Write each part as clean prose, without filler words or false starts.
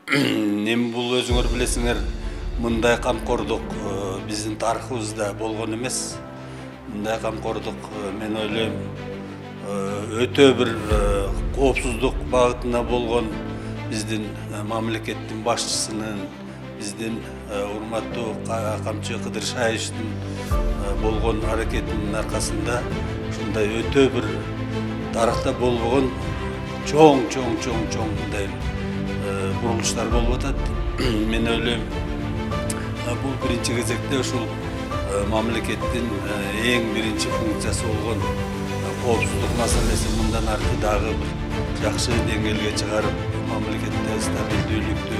Эми бул өзүңөр билесиңер, мындай камкордук биздин тарыхыбызда болгон эмес. Мындай камкордук мен ойлойм өтө бир коопсуздук багытына болгон биздин мамлекеттин башчысынын, биздин урматтуу Камчы Кыдыршаевичтин болгон аракетинин аркасында ушундай өтө бир тарыхта болбогон чоң мындай бурулуштар болуп атат. Мен ойлойм, бул биринчи кезекте ушул мамлекеттин эң биринчи функциясы болгон коопсуздук маселесин мындан аркы дагы бир жакшы деңгээлге чыгарып, мамлекетте стабилдүүлүктү,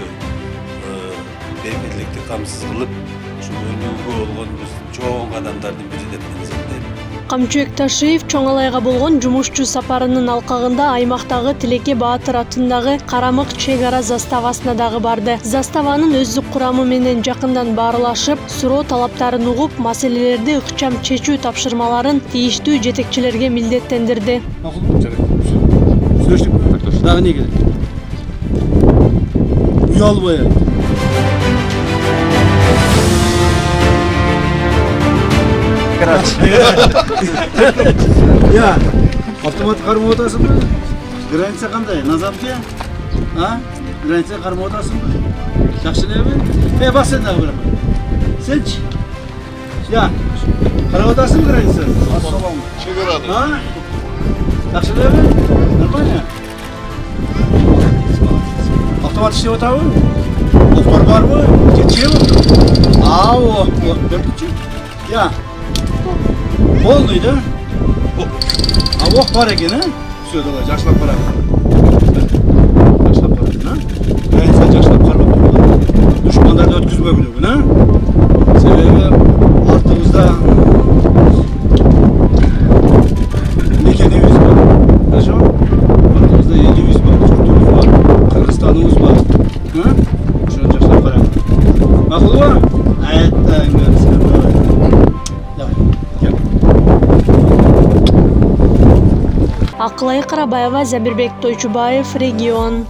бейбитлекти камсыз кылып, ушул өнүүгө болгон биздин чоң кадамдардын бири деп мен эсептейм. Камчы Экташиев Чоңалайга болгон жумушчу сапарынын алкагында аймактагы Тилеке Баатыр атындагы Карамык чек ара заставасына дагы барды. Заставанын өздүк курамы менен жакындан баарлашып, суроо талаптарын угуп, маселелерди ыкчам чечүү тапшырмаларын тийиштүү жетекчилерге милдеттендирди. Дагы не керек? Уялбай. Я, автомат кармап атасыңбы? Граница кандай? Назамке? Граница кармап атасыңбы? Жакшы элеби? Бас сен дагы бир. Сенчи? Я, карап атасың граница? Ассалам. Чегерады. Жакшы элеби? Нормально? Автомат иштеп атабы? Октор барбы? Жетишеби? Вот, көрдүкчү. Я. Oldu da. Avoq var ekan, ha? Все, давай, жакшылап кара. Жакшылап кара, ha? Граница жакшылап карап турган. Душмандарды өткүзбөгүлүгүн, ha? Себеби артыбызда мекенибиз бар. Хорошо? Артыбызда элибиз бар, журтубуз бар, Кыргызстаныбыз бар. Ha? Ошону жакшылап кара. Макулбу? Акылай Карабаева, Забирбек Тойчубаев, Регион.